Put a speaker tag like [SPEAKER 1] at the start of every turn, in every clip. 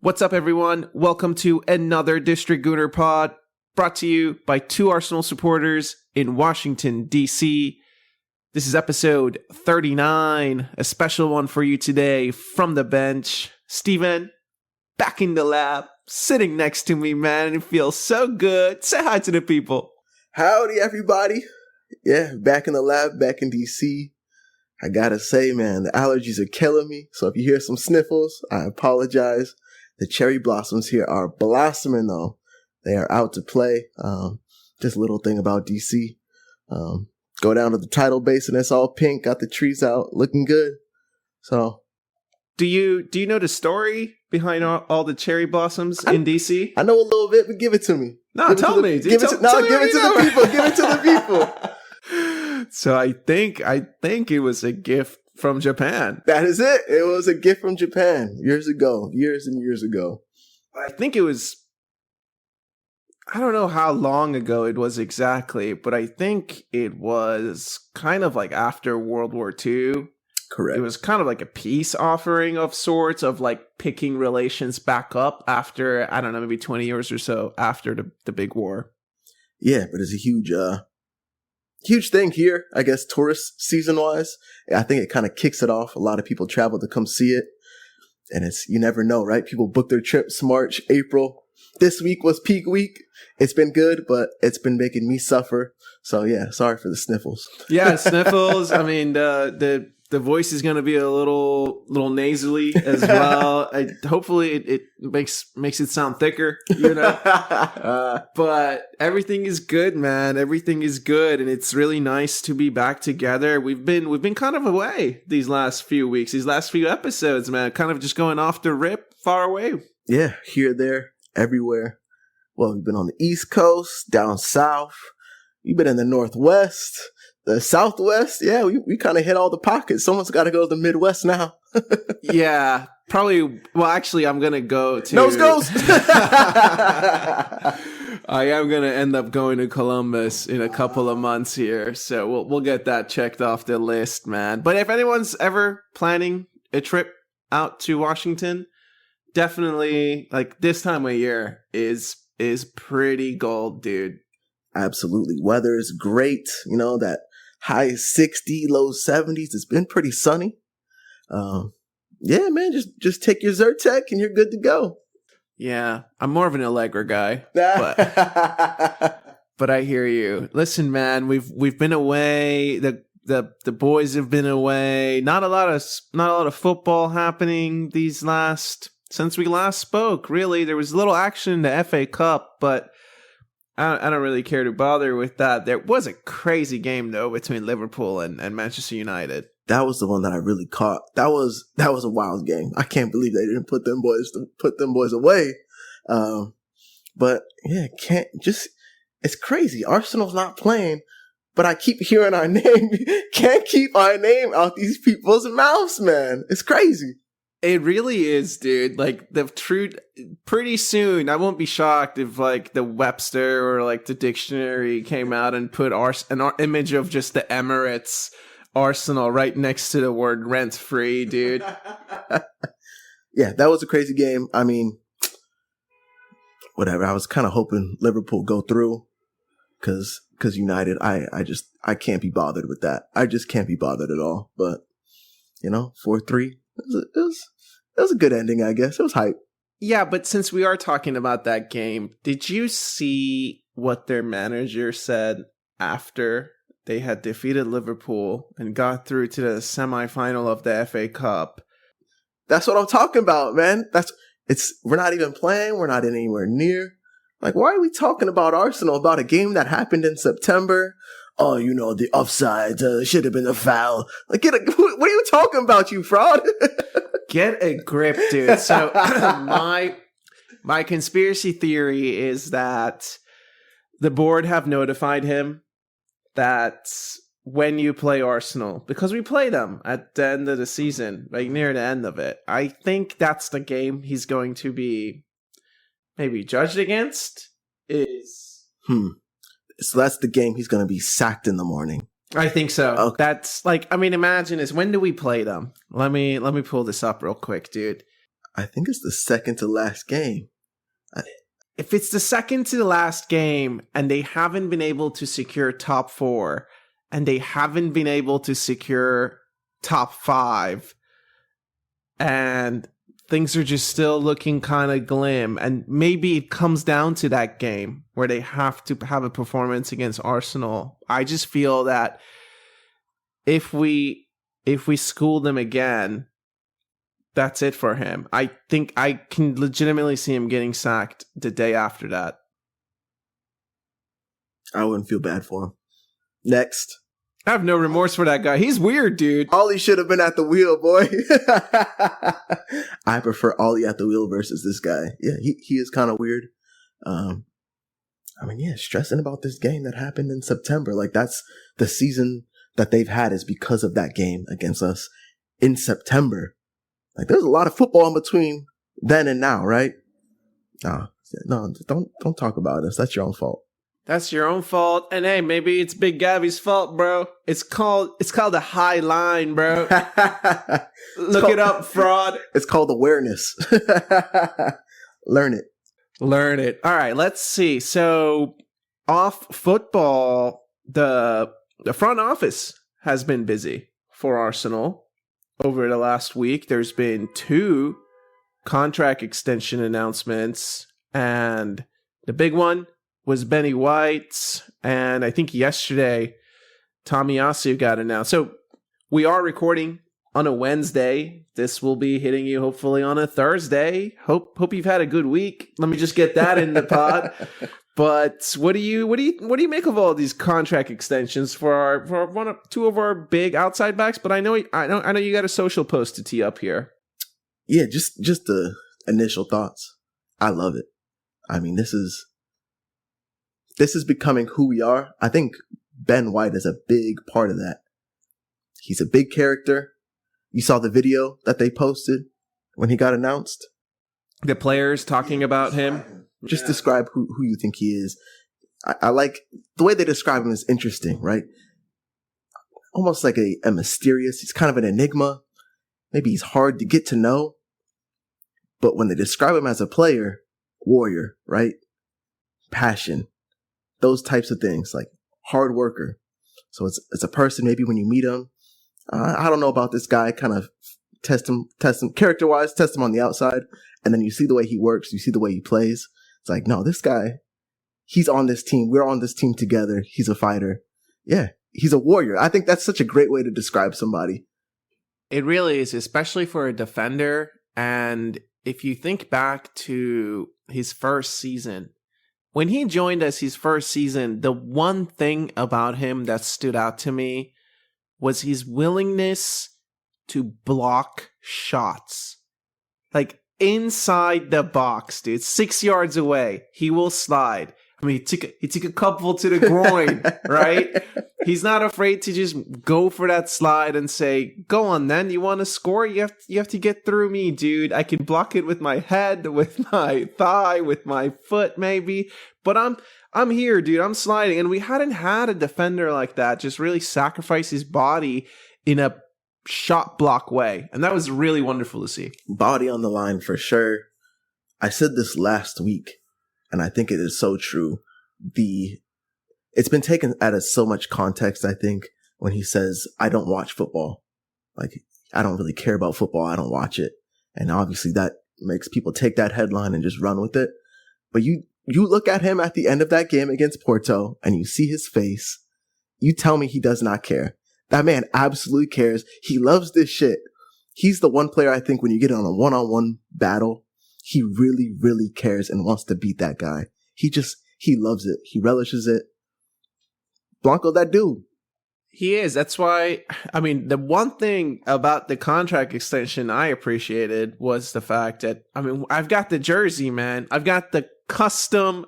[SPEAKER 1] What's up, everyone? Welcome to another District Gooner Pod, brought to you by two Arsenal supporters in Washington, D.C. This is episode 39, a special one for you today from the bench. Steven, back in the lab, sitting next to me, man. It feels so good. Say hi to the people.
[SPEAKER 2] Howdy, everybody. Yeah, back in the lab, back in D.C. I gotta say, man, the allergies are killing me. So if you hear some sniffles, I apologize. The cherry blossoms here are blossoming, though. They are out to play. Just a little thing about DC. Go down to the tidal basin. It's all pink. Got the trees out. Looking good. So,
[SPEAKER 1] do you know the story behind all the cherry blossoms in DC?
[SPEAKER 2] I know a little bit, but give it to me.
[SPEAKER 1] No, tell me.
[SPEAKER 2] Give it to the people. Give it to the people.
[SPEAKER 1] So I think it was a gift from Japan.
[SPEAKER 2] That is it. It was a gift from Japan years and years ago.
[SPEAKER 1] I think it was, I don't know how long ago it was exactly, but I think it was kind of like after World War II.
[SPEAKER 2] Correct.
[SPEAKER 1] It was kind of like a peace offering of sorts, of like picking relations back up after, I don't know, maybe 20 years or so after the big war.
[SPEAKER 2] Yeah, but it's a huge thing here, I guess, tourist season-wise. I think it kind of kicks it off. A lot of people travel to come see it. And you never know, right? People book their trips March, April. This week was peak week. It's been good, but it's been making me suffer. So, yeah, sorry for the sniffles.
[SPEAKER 1] Yeah, sniffles. I mean, the voice is going to be a little nasally as well. Hopefully it makes it sound thicker, you know. But everything is good, man. Everything is good, and it's really nice to be back together. We've been kind of away these last few weeks, these last few episodes, man. Kind of just going off the rip, far away.
[SPEAKER 2] Yeah, here, there, everywhere. Well, we've been on the East Coast, down south. We've been in the Northwest. The Southwest, yeah, we kind of hit all the pockets. Someone's got to go to the Midwest now.
[SPEAKER 1] Yeah, probably. Well, actually, I'm going to go to...
[SPEAKER 2] Nose goes!
[SPEAKER 1] I am going to end up going to Columbus in a couple of months here. So we'll get that checked off the list, man. But if anyone's ever planning a trip out to Washington, definitely, like, this time of year is pretty gold, dude.
[SPEAKER 2] Absolutely. Weather is great. You know, that high 60, low 70s. It's been pretty sunny. Yeah, man, just take your Zyrtec and you're good to go.
[SPEAKER 1] Yeah, I'm more of an Allegra guy, but I hear you. Listen, man, we've been away. The boys have been away. Not a lot of football happening since we last spoke. Really, there was a little action in the FA Cup, but I don't really care to bother with that. There was a crazy game, though, between Liverpool and Manchester United.
[SPEAKER 2] That was the one that I really caught. That was a wild game. I can't believe they didn't put them boys away. But yeah, it's crazy. Arsenal's not playing, but I keep hearing our name. Can't keep our name out these people's mouths, man. It's crazy.
[SPEAKER 1] It really is, dude. Like, the truth, pretty soon, I won't be shocked if, like, the Webster or, like, the dictionary came out and put an image of just the Emirates Arsenal right next to the word rent-free, dude.
[SPEAKER 2] Yeah, that was a crazy game. I mean, whatever. I was kind of hoping Liverpool go through because United, I can't be bothered with that. I just can't be bothered at all. But, 4-3. It was a good ending, I guess. It was hype.
[SPEAKER 1] Yeah, but since we are talking about that game, did you see what their manager said after they had defeated Liverpool and got through to the semifinal of the FA Cup?
[SPEAKER 2] That's what I'm talking about, man. We're not even playing. We're not anywhere near. Like, why are we talking about Arsenal, about a game that happened in September? Oh, the offside should have been a foul. Like, what are you talking about, you fraud?
[SPEAKER 1] Get a grip, dude. So my conspiracy theory is that the board have notified him that when you play Arsenal, because we play them at the end of the season, like near the end of it, I think that's the game he's going to be maybe judged against.
[SPEAKER 2] So that's the game he's going to be sacked in the morning.
[SPEAKER 1] I think so.
[SPEAKER 2] Okay.
[SPEAKER 1] That's like, I mean, imagine this. When do we play them? Let me pull this up real quick, dude.
[SPEAKER 2] I think it's the second to last game.
[SPEAKER 1] If it's the second to the last game and they haven't been able to secure top 4 and they haven't been able to secure top 5 and things are just still looking kind of glim, and maybe it comes down to that game where they have to have a performance against Arsenal. I just feel that if we school them again, that's it for him. I think I can legitimately see him getting sacked the day after that.
[SPEAKER 2] I wouldn't feel bad for him. Next.
[SPEAKER 1] I have no remorse for that guy. He's weird, dude.
[SPEAKER 2] Ollie should have been at the wheel, boy. I prefer Ollie at the wheel versus this guy. Yeah, he is kind of weird. Stressing about this game that happened in September. Like, that's the season that they've had is because of that game against us in September. Like, there's a lot of football in between then and now, right? No, don't talk about us. That's your own fault.
[SPEAKER 1] That's your own fault. And hey, maybe it's Big Gabby's fault, bro. It's called the high line, bro. Look it up, fraud.
[SPEAKER 2] It's called awareness. Learn it.
[SPEAKER 1] Learn it. All right, let's see. So, off football, the front office has been busy for Arsenal. Over the last week, there's been 2 contract extension announcements, and the big one was Benny White, and I think yesterday, Tomiyasu got announced. So we are recording on a Wednesday. This will be hitting you hopefully on a Thursday. Hope you've had a good week. Let me just get that in the pod. But what do you make of all these contract extensions for two of our big outside backs? But I know you got a social post to tee up here.
[SPEAKER 2] Yeah, just the initial thoughts. I love it. I mean, this is becoming who we are. I think Ben White is a big part of that. He's a big character. You saw the video that they posted when he got announced.
[SPEAKER 1] The players talking about him.
[SPEAKER 2] Just describe who you think he is. I like the way they describe him is interesting, right? Almost like a mysterious. He's kind of an enigma. Maybe he's hard to get to know. But when they describe him as a player, warrior, right? Passion. Those types of things, like hard worker. So it's a person, maybe when you meet him, I don't know about this guy, kind of test him character-wise, test him on the outside. And then you see the way he works, you see the way he plays. It's like, no, this guy, he's on this team. We're on this team together. He's a fighter. Yeah, he's a warrior. I think that's such a great way to describe somebody.
[SPEAKER 1] It really is, especially for a defender. And if you think back to his first season, when he joined us his first season, the one thing about him that stood out to me was his willingness to block shots. Like, inside the box, dude, 6 yards away, he will slide. I mean, he took a couple to the groin, right? He's not afraid to just go for that slide and say, "Go on, then. You want to score? You have to get through me, dude. I can block it with my head, with my thigh, with my foot, maybe. But I'm here, dude. I'm sliding." And we hadn't had a defender like that just really sacrifice his body in a shot block way, and that was really wonderful to see.
[SPEAKER 2] Body on the line for sure. I said this last week, and I think it is so true. It's been taken out of so much context, I think, when he says, "I don't watch football." Like, I don't really care about football. I don't watch it. And obviously that makes people take that headline and just run with it. But you look at him at the end of that game against Porto and you see his face. You tell me he does not care. That man absolutely cares. He loves this shit. He's the one player, I think, when you get on a one-on-one battle, he really, really cares and wants to beat that guy. He loves it. He relishes it. Blanco, that dude.
[SPEAKER 1] He is. That's why, I mean, the one thing about the contract extension I appreciated was the fact that, I mean, I've got the jersey, man. I've got the custom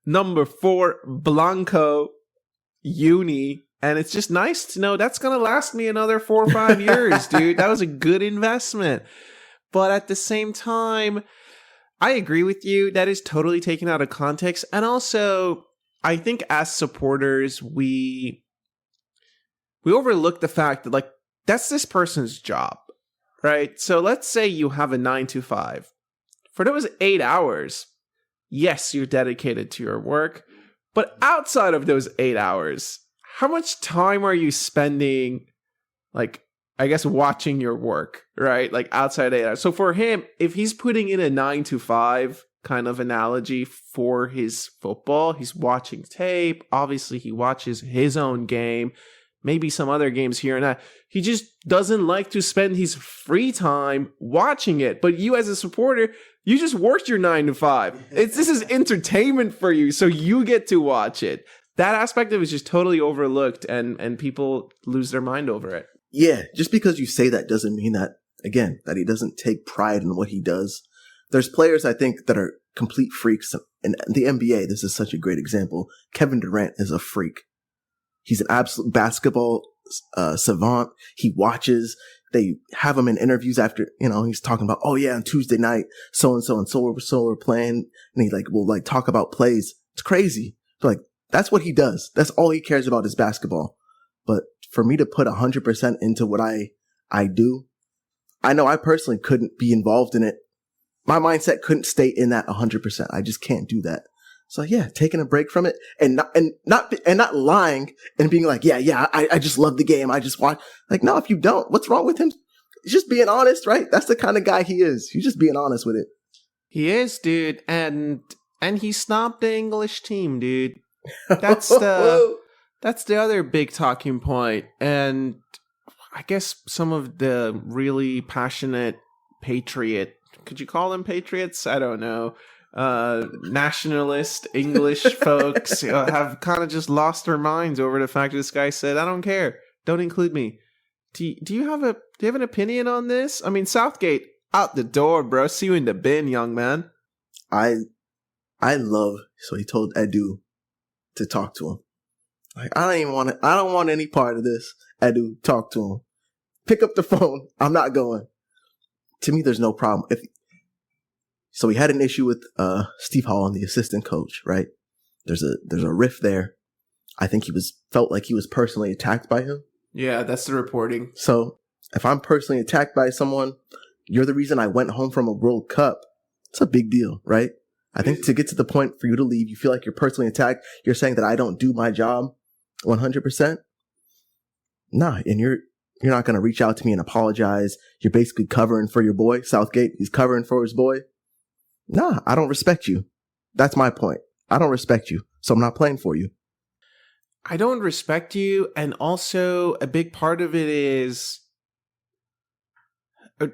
[SPEAKER 1] number 4 Blanco uni. And it's just nice to know that's going to last me another 4 or 5 years, dude. That was a good investment. But at the same time, I agree with you. That is totally taken out of context. And also, I think as supporters, we overlook the fact that, like, that's this person's job. right? So let's say you have a 9 to 5. For those 8 hours, yes, you're dedicated to your work. But outside of those 8 hours, how much time are you spending, like, I guess, watching your work, right? Like outside 8 hours. So for him, if he's putting in a 9 to 5 kind of analogy for his football, he's watching tape. Obviously, he watches his own game, maybe some other games here and there. He just doesn't like to spend his free time watching it. But you as a supporter, you just worked your 9 to 5. This is entertainment for you, so you get to watch it. That aspect of it is just totally overlooked, and people lose their mind over it.
[SPEAKER 2] Yeah, just because you say that doesn't mean that, again, that he doesn't take pride in what he does. There's players, I think, that are complete freaks. In the NBA, this is such a great example. Kevin Durant is a freak. He's an absolute basketball savant. He watches. They have him in interviews after, he's talking about, oh yeah, on Tuesday night, so-and-so and so we're playing. And he will talk about plays. It's crazy. Like, that's what he does. That's all he cares about is basketball. But for me to put 100% into what I do, I know I personally couldn't be involved in it. My mindset couldn't stay in that 100%. I just can't do that. So yeah, taking a break from it and not lying and being like, I just love the game. I just watch. Like, no, if you don't, what's wrong with him? He's just being honest, right? That's the kind of guy he is. He's just being honest with it.
[SPEAKER 1] He is, dude. And he stopped the English team, dude. That's the other big talking point. And I guess some of the really passionate could you call them patriots? I don't know. Nationalist English folks have kind of just lost their minds over the fact that this guy said, I don't care. Don't include me. Do you have an opinion on this? I mean, Southgate, out the door, bro. See you in the bin, young man.
[SPEAKER 2] So he told Edu to talk to him. Like, I don't want any part of this. Edu, talk to him. Pick up the phone. I'm not going. To me, there's no problem. So we had an issue with Steve Holland, the assistant coach, right? There's a rift there. I think felt like he was personally attacked by him.
[SPEAKER 1] Yeah, that's the reporting.
[SPEAKER 2] So if I'm personally attacked by someone, you're the reason I went home from a World Cup. It's a big deal, right? I think to get to the point for you to leave, you feel like you're personally attacked. You're saying that I don't do my job 100%. Nah, and you're not going to reach out to me and apologize. You're basically covering for your boy, Southgate. He's covering for his boy. Nah, I don't respect you. That's my point. I don't respect you, so I'm not playing for you.
[SPEAKER 1] I don't respect you, and also a big part of it is,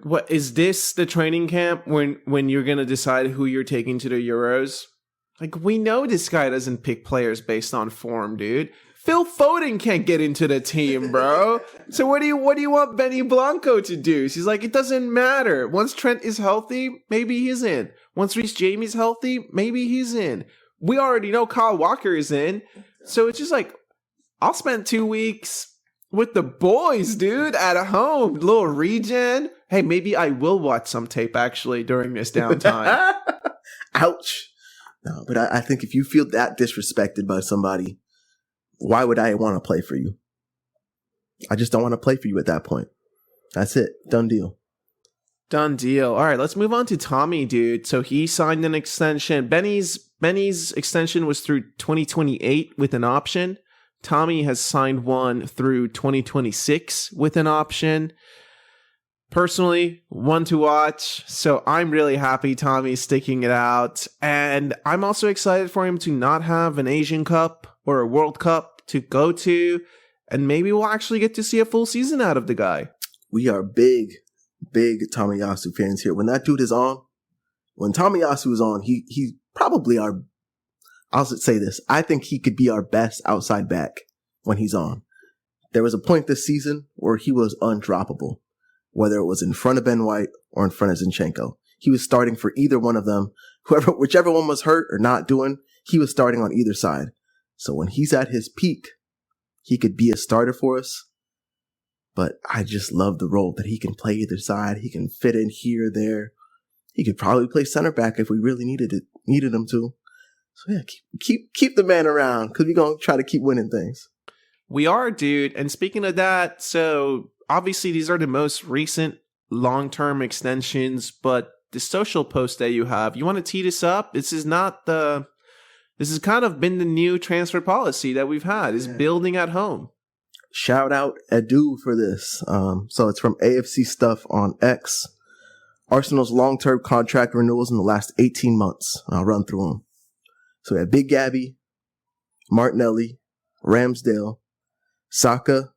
[SPEAKER 1] what is this the training camp when you're going to decide who you're taking to the Euros? Like, we know this guy doesn't pick players based on form, dude. Phil Foden can't get into the team, bro. So what do you want Benny Blanco to do? She's like, it doesn't matter. Once Trent is healthy, maybe he's in. Once Reece Jamie's healthy, maybe he's in. We already know Kyle Walker is in. So it's just like, I'll spend 2 weeks with the boys, dude, at home. Little regen. Hey, maybe I will watch some tape, actually, during this downtime.
[SPEAKER 2] Ouch. No, but I think if you feel that disrespected by somebody, why would I want to play for you? I just don't want to play for you at that point. That's it. Done deal.
[SPEAKER 1] Done deal. All right, let's move on to Tomi, dude. So he signed an extension. Benny's extension was through 2028 with an option. Tomi has signed one through 2026 with an option. Personally, one to watch. So I'm really happy Tomi's sticking it out. And I'm also excited for him to not have an Asian Cup or a World Cup to go to. And maybe we'll actually get to see a full season out of the guy.
[SPEAKER 2] We are big Tomiyasu fans here. When that dude is on, when Tomiyasu is on, he's probably I'll say this. I think he could be our best outside back when he's on. There was a point this season where he was undroppable, whether it was in front of Ben White or in front of Zinchenko. He was starting for either one of them. Whichever one was hurt or not doing, he was starting on either side. So when he's at his peak, he could be a starter for us. But I just love the role that he can play either side. He can fit in here, there. He could probably play center back if we really needed him to. So yeah, keep the man around because we're going to try to keep winning things.
[SPEAKER 1] We are, dude. And speaking of that, so obviously these are the most recent long-term extensions, but the social post that you have, you want to tee this up? This is kind of been the new transfer policy that we've had, is building at home.
[SPEAKER 2] Shout out Edu for this. So it's from AFC Stuff on X. Arsenal's long-term contract renewals in the last 18 months. I'll run through them. So we have Big Gabby, Martinelli, Ramsdale, Saka,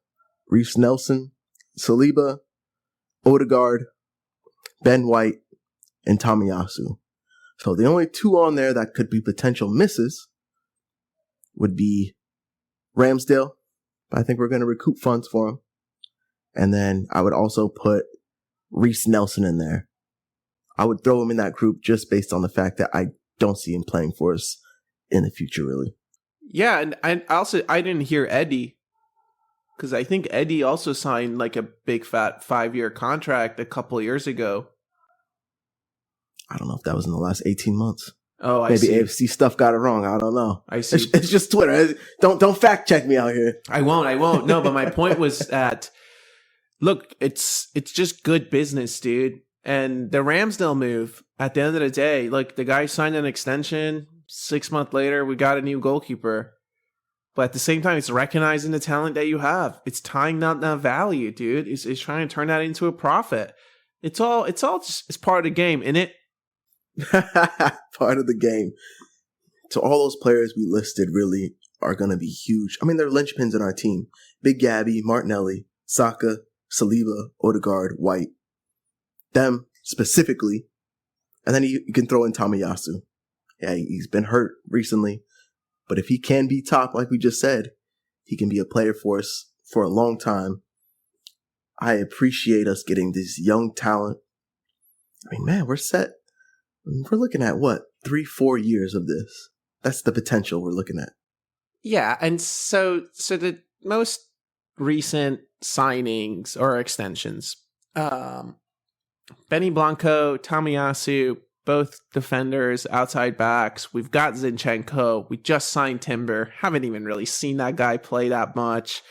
[SPEAKER 2] Reece Nelson, Saliba, Odegaard, Ben White, and Tomiyasu. So the only two on there that could be potential misses would be Ramsdale, but I think we're going to recoup funds for him. And then I would also put Reece Nelson in there. I would throw him in that group just based on the fact that I don't see him playing for us in the future, really.
[SPEAKER 1] Yeah, and I didn't hear Eddie, because I think Eddie also signed like a big fat 5-year contract a couple of years ago.
[SPEAKER 2] I don't know if that was in the last 18 months.
[SPEAKER 1] Oh, I
[SPEAKER 2] Maybe
[SPEAKER 1] see.
[SPEAKER 2] AFC Stuff got it wrong. I don't know.
[SPEAKER 1] I see.
[SPEAKER 2] It's just Twitter. Don't fact check me out here.
[SPEAKER 1] I won't. No, but my point was that, look, it's just good business, dude. And the Ramsdale move, at the end of the day, like, the guy signed an extension. 6 months later, we got a new goalkeeper. But at the same time, it's recognizing the talent that you have. It's tying down that value, dude. It's trying to turn that into a profit. It's all just, it's part of the game, innit?
[SPEAKER 2] Part of the game. So all those players we listed really are going to be huge. I mean, they're linchpins in our team. Big Gabby, Martinelli, Saka, Saliba, Odegaard, White. Them specifically. And then you can throw in Tomiyasu. Yeah, he's been hurt recently. But if he can be top, like we just said, he can be a player for us for a long time. I appreciate us getting this young talent. I mean, man, we're set. We're looking at what? 3-4 years of this. That's the potential we're looking at.
[SPEAKER 1] Yeah, and so the most recent signings or extensions, Benny Blanco, Tomiyasu, both defenders, outside backs. We've got Zinchenko. We just signed Timber. Haven't even really seen that guy play that much.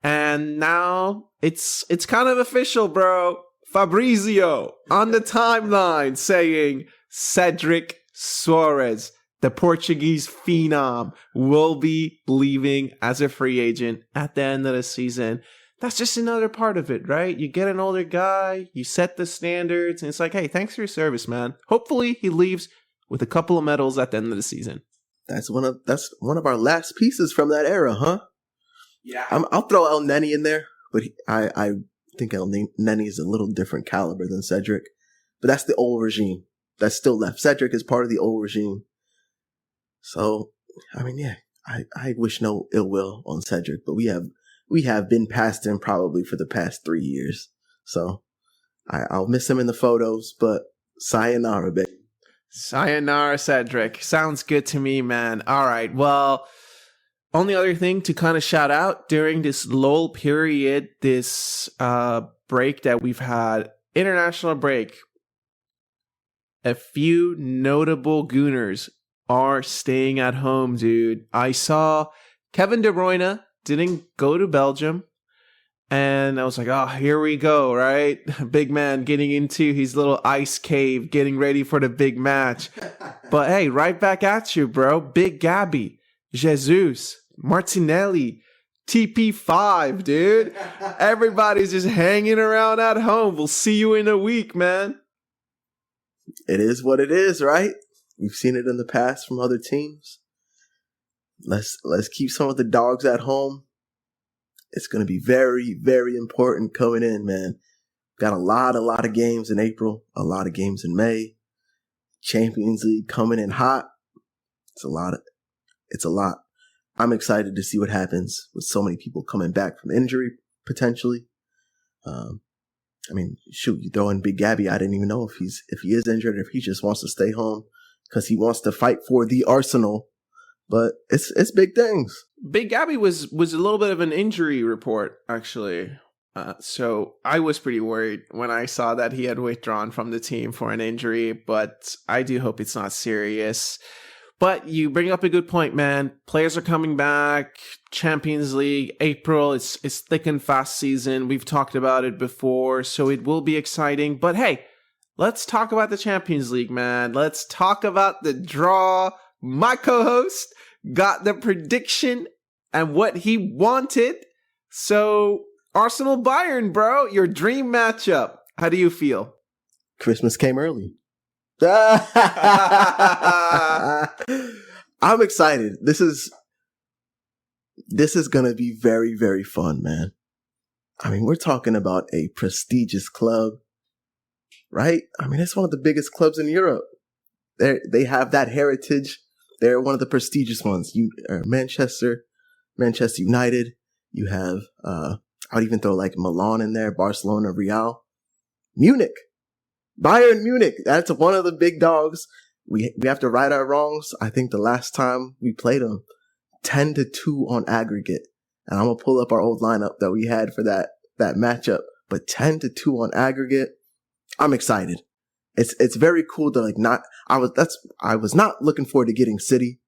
[SPEAKER 1] And now it's kind of official, bro. Fabrizio on the timeline saying Cedric Soares, the Portuguese phenom, will be leaving as a free agent at the end of the season. That's just another part of it, right? You get an older guy, you set the standards, and it's like, hey, thanks for your service, man. Hopefully he leaves with a couple of medals at the end of the season.
[SPEAKER 2] That's one of our last pieces from that era, huh?
[SPEAKER 1] Yeah.
[SPEAKER 2] I'll throw El Neni in there, but I think El Neni is a little different caliber than Cedric. But that's the old regime that's still left. Cedric is part of the old regime. So, I mean, yeah, I wish no ill will on Cedric, but we have been past him probably for the past 3 years. So I'll miss him in the photos, but sayonara, baby.
[SPEAKER 1] Sayonara, Cedric. Sounds good to me, man. All right. Well, only other thing to kind of shout out during this lull period, this break that we've had, international break, a few notable Gooners are staying at home, dude. I saw Kevin De Bruyne didn't go to Belgium, and I was like, oh, here we go, right? Big man getting into his little ice cave, getting ready for the big match. But hey, right back at you, bro. Big Gabby, Jesus, Martinelli, TP5, dude. Everybody's just hanging around at home. We'll see you in a week, man.
[SPEAKER 2] It is what it is, right? We've seen it in the past from other teams. Let's keep some of the dogs at home. It's going to be very, very important coming in, man. Got a lot of games in April, a lot of games in May. Champions League coming in hot. It's a lot. I'm excited to see what happens with so many people coming back from injury, potentially. I mean, shoot, you throw in Big Gabby. I didn't even know if he is injured, or if he just wants to stay home because he wants to fight for the Arsenal. But it's big things.
[SPEAKER 1] Big Gabby was a little bit of an injury report, actually. So I was pretty worried when I saw that he had withdrawn from the team for an injury, but I do hope it's not serious. But you bring up a good point, man. Players are coming back. Champions League, April, it's thick and fast season. We've talked about it before, so it will be exciting. But hey, let's talk about the Champions League, man. Let's talk about the draw. My co-host got the prediction and what he wanted. So, Arsenal Bayern, bro, your dream matchup. How do you feel?
[SPEAKER 2] Christmas came early. I'm excited. This is going to be very, very fun, man. I mean, we're talking about a prestigious club, right? I mean, it's one of the biggest clubs in Europe. They have that heritage. They're one of the prestigious ones. Manchester United. You have, I would even throw like Milan in there, Barcelona, Real, Munich. Bayern Munich, that's one of the big dogs. We have to right our wrongs. I think the last time we played them, 10-2 on aggregate. And I'm going to pull up our old lineup that we had for that matchup. But 10-2 on aggregate, I'm excited. It's very cool to I was not looking forward to getting City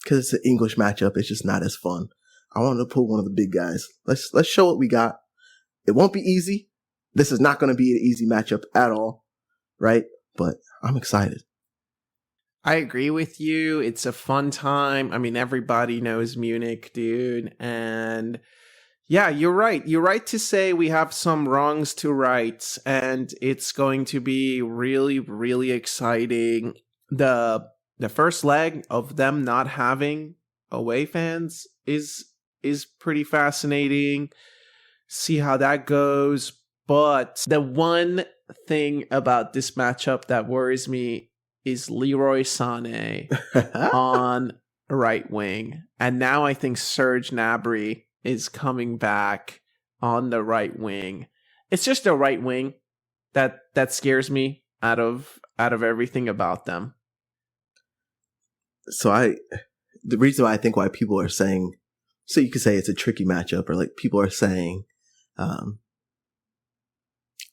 [SPEAKER 2] because it's an English matchup. It's just not as fun. I wanted to pull one of the big guys. Let's show what we got. It won't be easy. This is not going to be an easy matchup at all. Right? But I'm excited.
[SPEAKER 1] I agree with you. It's a fun time. I mean, everybody knows Munich, dude. And yeah, you're right. You're right to say we have some wrongs to right. And it's going to be really, really exciting. The first leg of them not having away fans is pretty fascinating. See how that goes. But the one thing about this matchup that worries me is Leroy Sané on right wing. And now I think Serge Gnabry is coming back on the right wing. It's just the right wing that scares me out of everything about them.
[SPEAKER 2] So the reason why I think why people are saying, so you could say it's a tricky matchup, or like people are saying,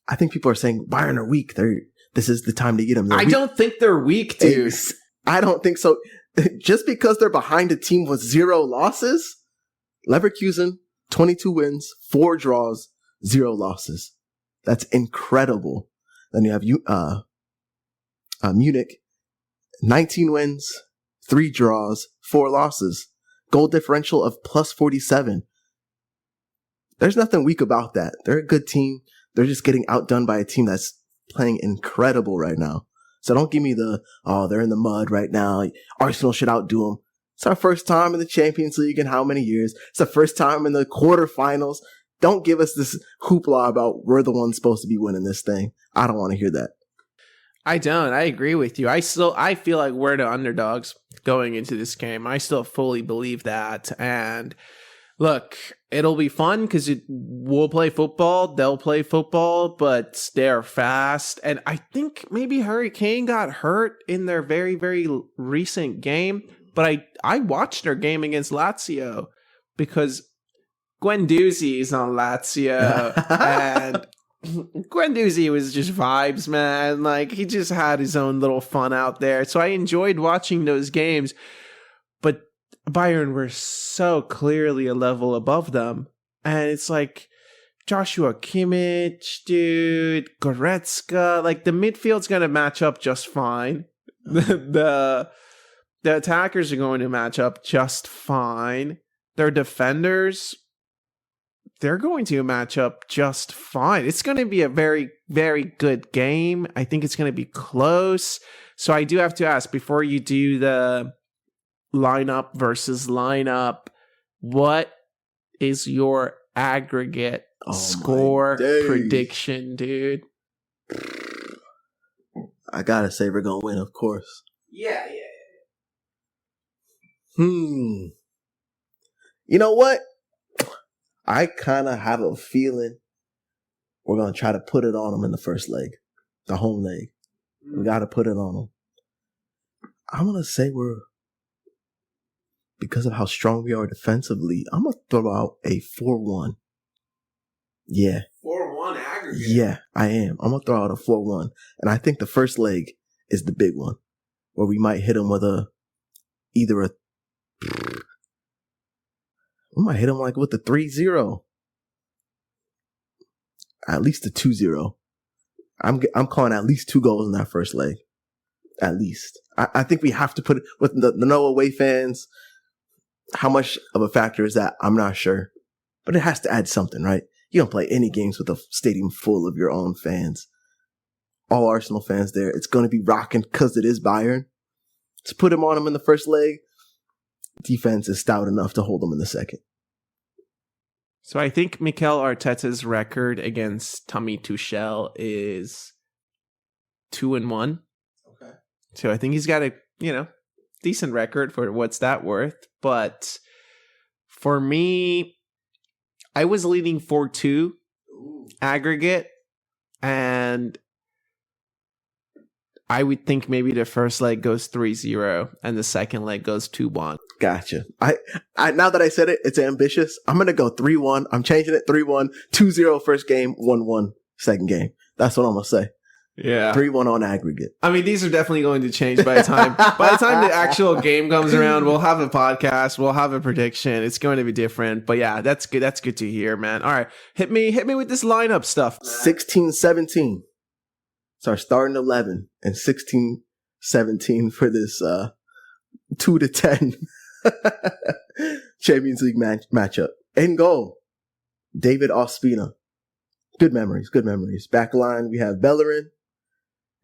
[SPEAKER 2] I think people are saying Bayern are weak. This is the time to get them.
[SPEAKER 1] I don't think they're weak, dude.
[SPEAKER 2] I don't think so. Just because they're behind a team with 0 losses, Leverkusen, 22 wins, 4 draws, 0 losses. That's incredible. Then you have Munich, 19 wins, 3 draws, 4 losses. Goal differential of plus 47. There's nothing weak about that. They're a good team. They're just getting outdone by a team that's playing incredible right now. So don't give me they're in the mud right now. Arsenal should outdo them. It's our first time in the Champions League in how many years? It's the first time in the quarterfinals. Don't give us this hoopla about we're the ones supposed to be winning this thing. I don't want to hear that.
[SPEAKER 1] I don't. I agree with you. I feel like we're the underdogs going into this game. I still fully believe that. And look, it'll be fun because we'll play football, they'll play football, but they're fast. And I think maybe Harry Kane got hurt in their very, very recent game. But I watched their game against Lazio because Guendouzi is on Lazio. And Guendouzi was just vibes, man. Like, he just had his own little fun out there. So I enjoyed watching those games. But Bayern were so clearly a level above them. And it's like Joshua Kimmich, dude, Goretzka. Like, the midfield's going to match up just fine. The attackers are going to match up just fine. Their defenders, they're going to match up just fine. It's going to be a very, very good game. I think it's going to be close. So I do have to ask, before you do the lineup versus lineup, what is your aggregate score prediction, dude?
[SPEAKER 2] I gotta say we're gonna win, of course.
[SPEAKER 1] Yeah.
[SPEAKER 2] You know what? I kind of have a feeling we're going to try to put it on them in the first leg, the home leg. We got to put it on them. I'm going to say because of how strong we are defensively, I'm going to throw out a 4-1. Yeah.
[SPEAKER 1] 4-1 aggregate?
[SPEAKER 2] Yeah, I am. I'm going to throw out a 4-1. And I think the first leg is the big one, where we might hit them with a either we might hit him like with the 3-0. At least a 2-0. I'm calling at least 2 goals in that first leg. At least. I think we have to put it with the no away fans. How much of a factor is that? I'm not sure. But it has to add something, right? You don't play any games with a stadium full of your own fans. All Arsenal fans there. It's going to be rocking because it is Bayern. To put him on him in the first leg, defense is stout enough to hold him in the second.
[SPEAKER 1] So I think Mikel Arteta's record against Tommy Tuchel is 2-1.
[SPEAKER 2] Okay.
[SPEAKER 1] So I think he's got a, decent record for what's that worth. But for me, I was leaning 4-2 aggregate, and I would think maybe the first leg goes 3-0 and the second leg goes 2-1.
[SPEAKER 2] Gotcha. I now that I said it, it's ambitious. I'm going to go 3-1. I'm changing it 3-1, 2-0 first game, 1-1 second game. That's what I'm going to say.
[SPEAKER 1] Yeah.
[SPEAKER 2] 3-1 on aggregate.
[SPEAKER 1] I mean, these are definitely going to change by the time the actual game comes around. We'll have a podcast. We'll have a prediction. It's going to be different. But yeah, that's good. That's good to hear, man. All right. Hit me with this lineup stuff.
[SPEAKER 2] 16-17. It's our starting 11 and 16-17 for this 2-10 Champions League matchup. In goal, David Ospina. Good memories. Back line, we have Bellerin,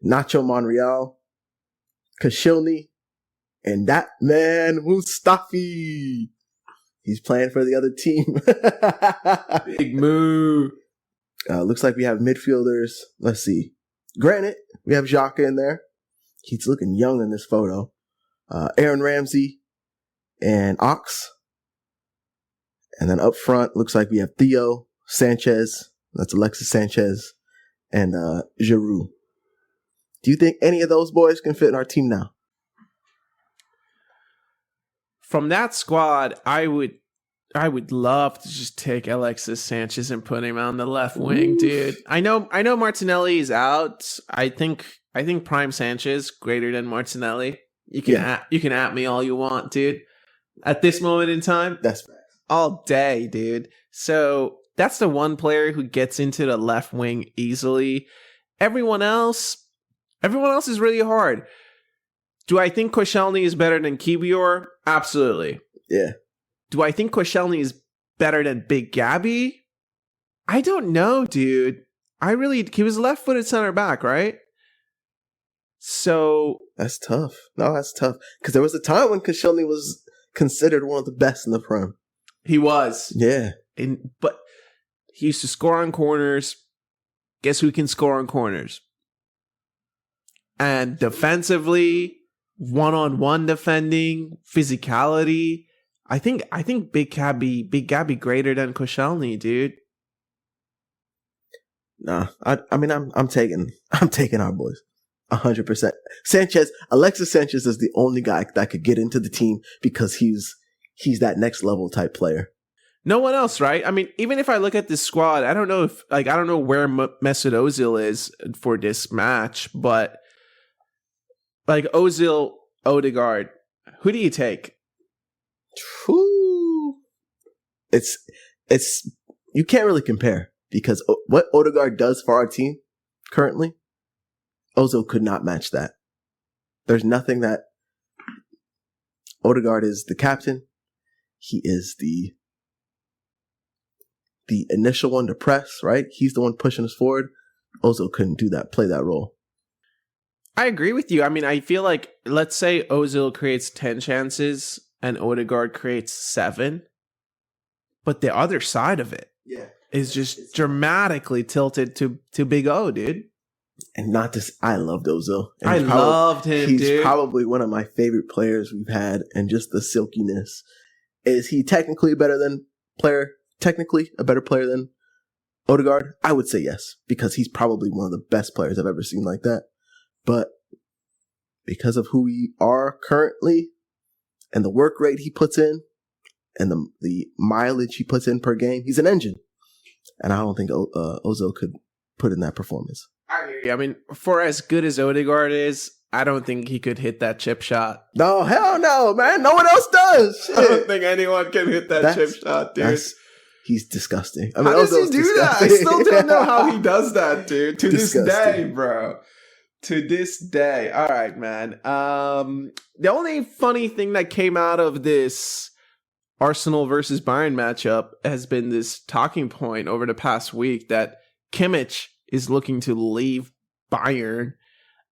[SPEAKER 2] Nacho Monreal, Koscielny, and that man, Mustafi. He's playing for the other team.
[SPEAKER 1] Big move.
[SPEAKER 2] Looks like we have midfielders. Let's see. Granted, we have Xhaka in there. He's looking young in this photo. Aaron Ramsey and Ox. And then up front, looks like we have Theo, Sanchez. That's Alexis Sanchez. And Giroud. Do you think any of those boys can fit in our team now?
[SPEAKER 1] From that squad, I would love to just take Alexis Sanchez and put him on the left wing, dude. I know Martinelli is out. I think Prime Sanchez greater than Martinelli. You can at me all you want, dude. At this moment in time,
[SPEAKER 2] that's facts.
[SPEAKER 1] All day, dude. So that's the one player who gets into the left wing easily. Everyone else is really hard. Do I think Koscielny is better than Kiwior? Absolutely.
[SPEAKER 2] Yeah.
[SPEAKER 1] Do I think Koscielny is better than Big Gabby? I don't know, dude. He was left-footed center back, right? So
[SPEAKER 2] that's tough. No, that's tough. Because there was a time when Koscielny was considered one of the best in the Prem.
[SPEAKER 1] He was.
[SPEAKER 2] Yeah.
[SPEAKER 1] But he used to score on corners. Guess who can score on corners? And defensively, one-on-one defending, physicality. I think Big Gabby greater than Koscielny, dude.
[SPEAKER 2] Nah, I mean I'm taking our boys 100%. Alexis Sanchez is the only guy that could get into the team because he's that next level type player.
[SPEAKER 1] No one else, right? I mean, even if I look at this squad, I don't know where Mesut Ozil is for this match, but like Ozil, Odegaard, who do you take?
[SPEAKER 2] Whew. It's you can't really compare because what Odegaard does for our team currently, Ozil could not match that. There's nothing that Odegaard is the captain. He is the initial one to press, right? He's the one pushing us forward. Ozil couldn't do that, play that role.
[SPEAKER 1] I agree with you. I mean, I feel like, let's say Ozil creates 10 chances and Odegaard creates 7. But the other side of it is just dramatically tilted to Big O, dude.
[SPEAKER 2] And not this, I loved Ozil.
[SPEAKER 1] I loved him, dude.
[SPEAKER 2] He's probably one of my favorite players we've had, and just the silkiness. Is he technically a better player than Odegaard? I would say yes, because he's probably one of the best players I've ever seen like that. But because of who we are currently and the work rate he puts in and the mileage he puts in per game, he's an engine. And I don't think Ozil could put in that performance.
[SPEAKER 1] I mean, for as good as Odegaard is, I don't think he could hit that chip shot.
[SPEAKER 2] No, hell no, man. No one else does. Shit.
[SPEAKER 1] I don't think anyone can hit that chip shot, dude.
[SPEAKER 2] He's disgusting.
[SPEAKER 1] I mean, how does he do that? I still don't know how he does that, dude. To this day, bro. To this day. All right, man. The only funny thing that came out of this Arsenal versus Bayern matchup has been this talking point over the past week that Kimmich is looking to leave Bayern,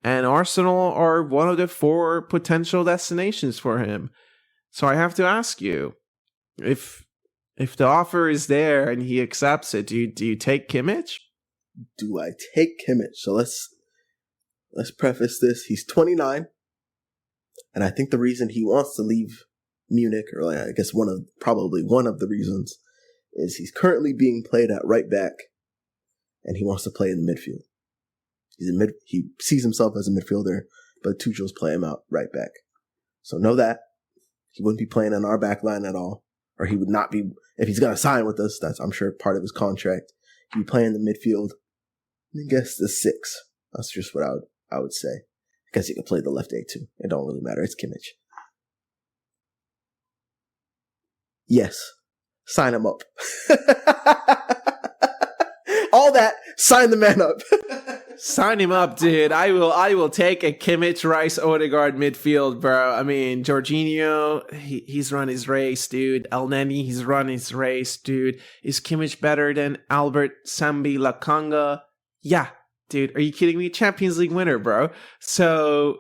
[SPEAKER 1] and Arsenal are one of the 4 potential destinations for him. So I have to ask you, if the offer is there and he accepts it, do you take Kimmich?
[SPEAKER 2] Do I take Kimmich? So let's preface this. He's 29, and I think the reason he wants to leave Munich, or I guess probably one of the reasons, is he's currently being played at right back, and he wants to play in the midfield. He sees himself as a midfielder, but Tuchel's play him out right back. So know that he wouldn't be playing in our back line at all, or he would not be if he's going to sign with us. That's, I'm sure, part of his contract. He'd be playing in the midfield. I guess the 6. That's just what I would say. I guess he could play the left A too. It don't really matter. It's Kimmich. Yes. Sign him up. All that. Sign the man up.
[SPEAKER 1] Sign him up, dude. I will take a Kimmich, Rice, Odegaard midfield, bro. I mean, Jorginho, he's run his race, dude. El Neni, he's run his race, dude. Is Kimmich better than Albert Sambi Lakanga? Yeah, dude. Are you kidding me? Champions League winner, bro. So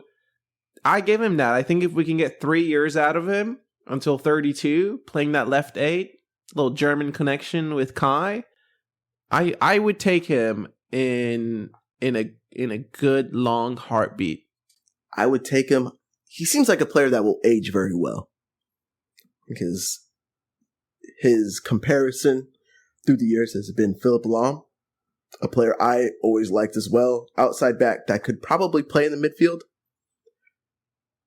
[SPEAKER 1] I give him that. I think if we can get 3 years out of him until 32, playing that left 8, little German connection with Kai, I would take him in a good long heartbeat.
[SPEAKER 2] I would take him. He seems like a player that will age very well, because his comparison through the years has been Philipp Lahm, a player I always liked as well, outside back that could probably play in the midfield.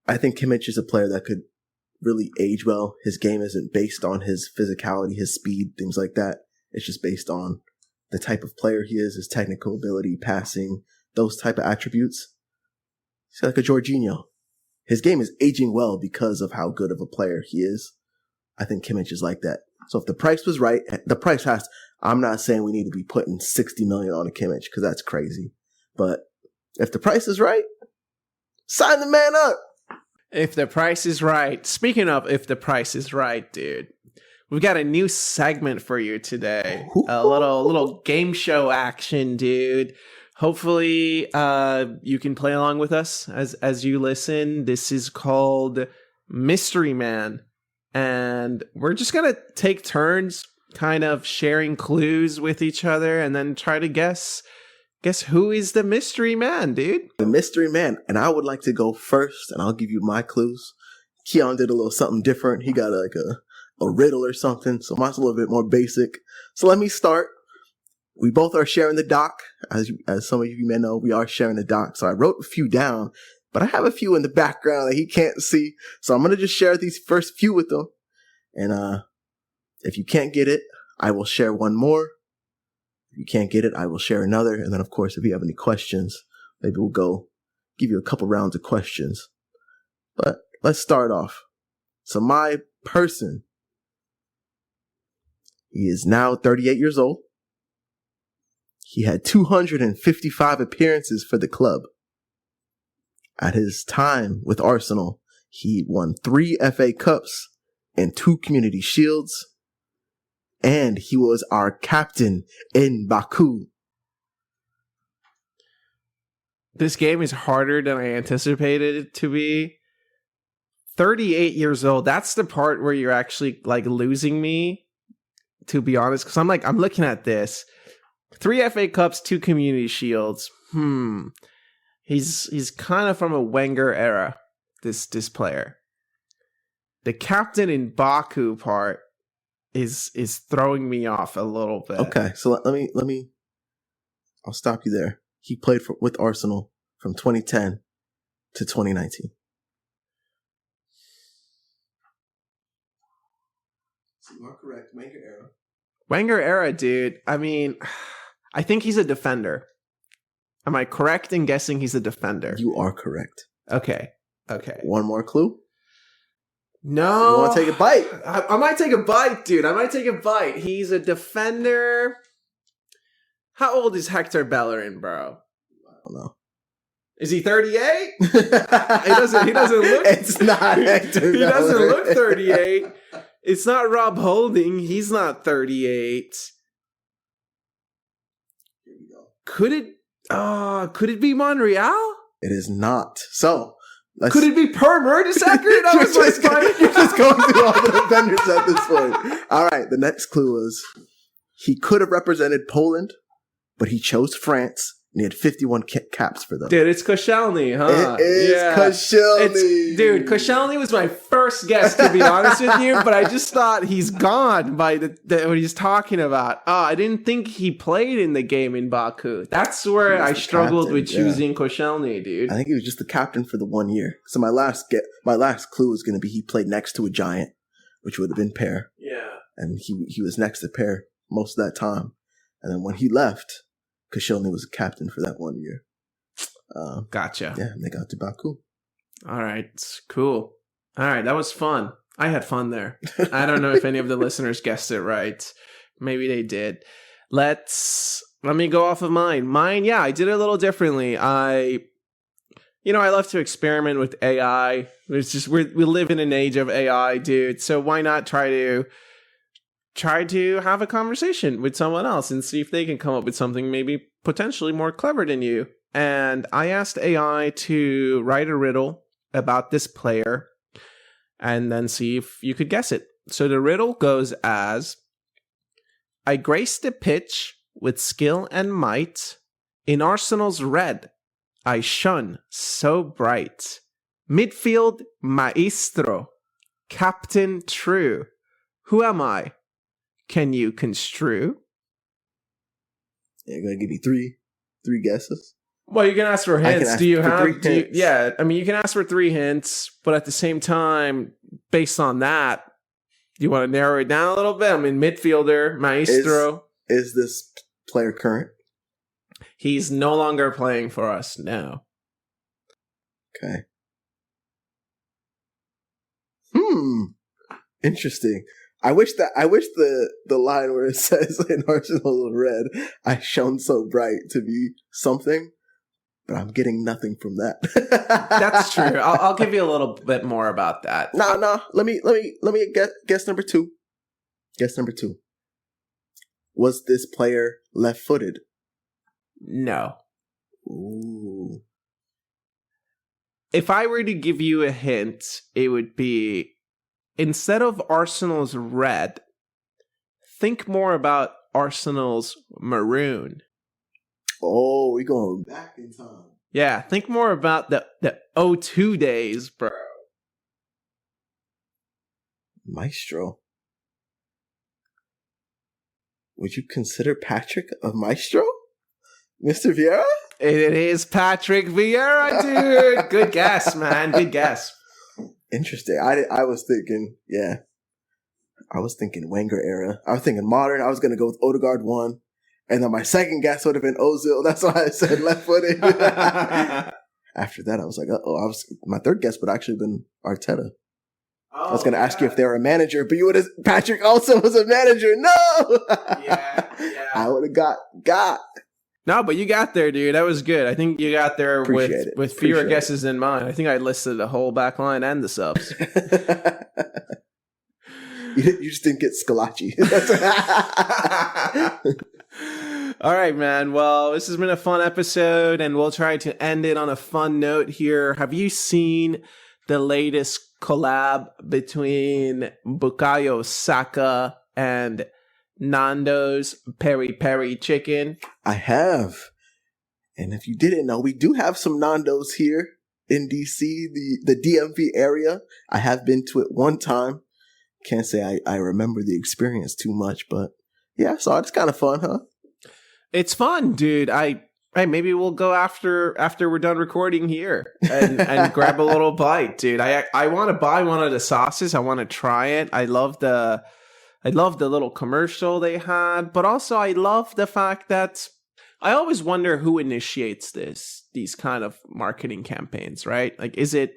[SPEAKER 2] I think Kimmich is a player that could really age well. His game isn't based on his physicality, his speed, things like that. It's just based on the type of player he is, his technical ability, passing, those type of attributes. He's like a Jorginho. His game is aging well because of how good of a player he is. I think Kimmich is like that. So if the price was right, the price has, I'm not saying we need to be putting 60 million on a Kimmich, because that's crazy. But if the price is right, sign the man up.
[SPEAKER 1] If the price is right. Speaking of if the price is right, dude, we've got a new segment for you today. A little game show action, dude. Hopefully, you can play along with us as you listen. This is called Mystery Man. And we're just going to take turns kind of sharing clues with each other and then try to guess who is the mystery man, dude.
[SPEAKER 2] The mystery man. And I would like to go first, and I'll give you my clues. Keon did a little something different. He got like a riddle or something, so mine's a little bit more basic. So let me start. We both are sharing the doc. As some of you may know, we are sharing the doc. So I wrote a few down, but I have a few in the background that he can't see. So I'm going to just share these first few with him. And if you can't get it, I will share one more. If you can't get it, I will share another. And then, of course, if you have any questions, maybe we'll go give you a couple rounds of questions. But let's start off. So my person, he is now 38 years old. He had 255 appearances for the club. At his time with Arsenal, he won 3 FA Cups and 2 Community Shields. And he was our captain in Baku.
[SPEAKER 1] This game is harder than I anticipated it to be. 38 years old. That's the part where you're actually like losing me, to be honest. Because I'm looking at this. 3 FA Cups, 2 Community Shields. He's kind of from a Wenger era, this player. The captain in Baku part is throwing me off a little bit.
[SPEAKER 2] Okay, so let me I'll stop you there. He played with Arsenal from 2010 to 2019. So you are correct, Wenger era.
[SPEAKER 1] Wenger era, dude. I mean, I think he's a defender. Am I correct in guessing he's a defender?
[SPEAKER 2] You are correct.
[SPEAKER 1] Okay.
[SPEAKER 2] One more clue.
[SPEAKER 1] No.
[SPEAKER 2] You want to take a bite?
[SPEAKER 1] I might take a bite, dude. I might take a bite. He's a defender. How old is Hector Bellerin, bro?
[SPEAKER 2] I don't know.
[SPEAKER 1] Is he 38? He doesn't look.
[SPEAKER 2] It's not Hector Bellerin.
[SPEAKER 1] He doesn't look 38. It's not Rob Holding. He's not 38.
[SPEAKER 2] Here we go.
[SPEAKER 1] Could it be Monreal?
[SPEAKER 2] It is not. So,
[SPEAKER 1] could it be Per Mertesacker?
[SPEAKER 2] You're just going through all the defenders at this point. All right, the next clue was he could have represented Poland, but he chose France. And he had 51 caps for them.
[SPEAKER 1] Dude, it's Koscielny, huh?
[SPEAKER 2] It is Koscielny.
[SPEAKER 1] Dude, Koscielny was my first guess, to be honest with you, but I just thought he's gone by what he's talking about. Oh, I didn't think he played in the game in Baku. That's where I struggled with choosing Koscielny, dude.
[SPEAKER 2] I think he was just the captain for the 1 year. So my last clue was going to be he played next to a giant, which would have been Per.
[SPEAKER 1] Yeah.
[SPEAKER 2] And he was next to Per most of that time. And then when he left, Koscielny was a captain for that 1 year.
[SPEAKER 1] Gotcha.
[SPEAKER 2] Yeah, and they got to Baku.
[SPEAKER 1] All right. Cool. All right. That was fun. I had fun there. I don't know if any of the listeners guessed it right. Maybe they did. Let me go off of mine. Mine, yeah, I did it a little differently. I love to experiment with AI. It's just we live in an age of AI, dude. So why not try to have a conversation with someone else and see if they can come up with something maybe potentially more clever than you. And I asked AI to write a riddle about this player and then see if you could guess it. So the riddle goes as, I grace the pitch with skill and might. In Arsenal's red, I shone so bright. Midfield maestro, captain true. Who am I? Can you construe?
[SPEAKER 2] Yeah, I'm going to give you three guesses.
[SPEAKER 1] Well, you can ask for hints.
[SPEAKER 2] You
[SPEAKER 1] can ask for 3 hints, but at the same time, based on that, you want to narrow it down a little bit? I mean, midfielder, maestro.
[SPEAKER 2] Is this player current?
[SPEAKER 1] He's no longer playing for us now.
[SPEAKER 2] Okay. Interesting. I wish the line where it says in Arsenal red, I shone so bright to be something, but I'm getting nothing from that.
[SPEAKER 1] That's true. I'll give you a little bit more about that.
[SPEAKER 2] No. Let me guess number 2. Guess number 2. Was this player left-footed?
[SPEAKER 1] No.
[SPEAKER 2] Ooh.
[SPEAKER 1] If I were to give you a hint, it would be, instead of Arsenal's red, think more about Arsenal's maroon.
[SPEAKER 2] Oh, we're going back in time.
[SPEAKER 1] Yeah, think more about the 02 days, bro.
[SPEAKER 2] Maestro. Would you consider Patrick a maestro? Mr. Vieira?
[SPEAKER 1] It is Patrick Vieira, dude. Good guess, man. Good guess.
[SPEAKER 2] Interesting. I was thinking, I was thinking Wenger era. I was thinking modern. I was going to go with Odegaard 1. And then my second guess would have been Ozil. That's why I said left-footed. After that, I was like, my third guess would actually have been Arteta. I was going to ask you if they were a manager, but Patrick also was a manager. No!
[SPEAKER 1] Yeah.
[SPEAKER 2] I would have got.
[SPEAKER 1] No, but you got there, dude. That was good. I think you got there with fewer guesses than mine. I think I listed the whole back line and the subs.
[SPEAKER 2] You just didn't get Scalacci.
[SPEAKER 1] All right, man. Well, this has been a fun episode, and we'll try to end it on a fun note here. Have you seen the latest collab between Bukayo Saka and Nando's Peri Peri Chicken?
[SPEAKER 2] I have. And if you didn't know, we do have some Nando's here in DC, the DMV area. I have been to it one time. Can't say I remember the experience too much, but yeah, so it's kind of fun, huh?
[SPEAKER 1] It's fun, dude. Maybe we'll go after we're done recording here and grab a little bite, dude. I want to buy one of the sauces. I want to try it. I love the little commercial they had, but also I love the fact that I always wonder who initiates this. these kind of marketing campaigns, right? Like, is it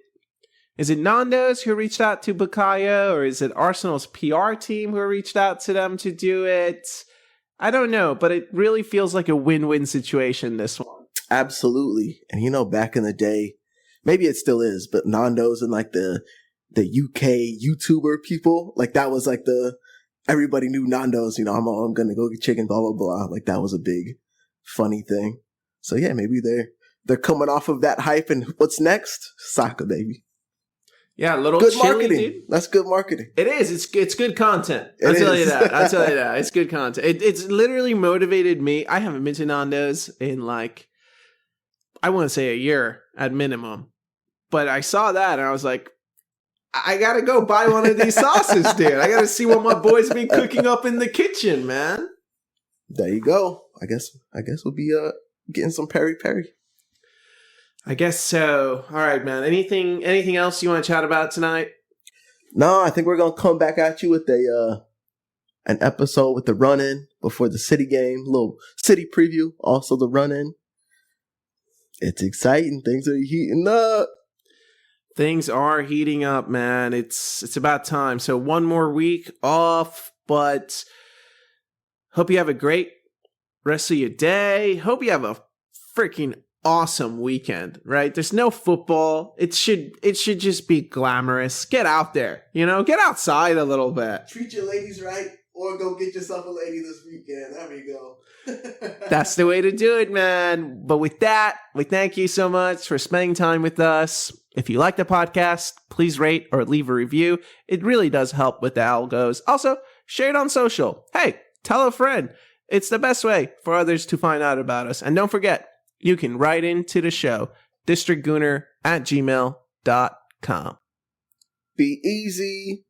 [SPEAKER 1] Nando's who reached out to Bukayo, or is it Arsenal's PR team who reached out to them to do it? I don't know, but it really feels like a win-win situation, this one.
[SPEAKER 2] Absolutely. And you know, back in the day, maybe it still is, but Nando's and like the UK YouTuber people, like that was like everybody knew Nando's, you know, I'm gonna go get chicken, blah, blah, blah. Like that was a big funny thing. So yeah, maybe they're coming off of that hype, and what's next? Soccer, baby.
[SPEAKER 1] Yeah, little
[SPEAKER 2] good
[SPEAKER 1] chili,
[SPEAKER 2] marketing.
[SPEAKER 1] dude.
[SPEAKER 2] That's good marketing.
[SPEAKER 1] It is. It's good content. I'll tell you that. It's good content. It's literally motivated me. I haven't been to Nando's in like, I want to say a year at minimum. But I saw that and I was like, I gotta go buy one of these sauces, dude. I gotta see what my boys be cooking up in the kitchen, man.
[SPEAKER 2] There you go. I guess we'll be getting some peri peri.
[SPEAKER 1] I guess so. All right, man. Anything else you want to chat about tonight?
[SPEAKER 2] No, I think we're gonna come back at you with an episode with the run-in before the City game, little City preview, also the run-in. It's exciting. Things are heating up.
[SPEAKER 1] Things are heating up, man. It's about time. So one more week off, but hope you have a great rest of your day. Hope you have a freaking awesome weekend, right? There's no football. It should just be glamorous. Get out there, get outside a little bit.
[SPEAKER 2] Treat your ladies right, or go get yourself a lady this weekend. There we go.
[SPEAKER 1] That's the way to do it, man. But with that, we thank you so much for spending time with us. If you like the podcast, please rate or leave a review. It really does help with the algos. Also, share it on social. Hey, tell a friend. It's the best way for others to find out about us. And don't forget, you can write into the show, districtgooner@gmail.com.
[SPEAKER 2] Be easy.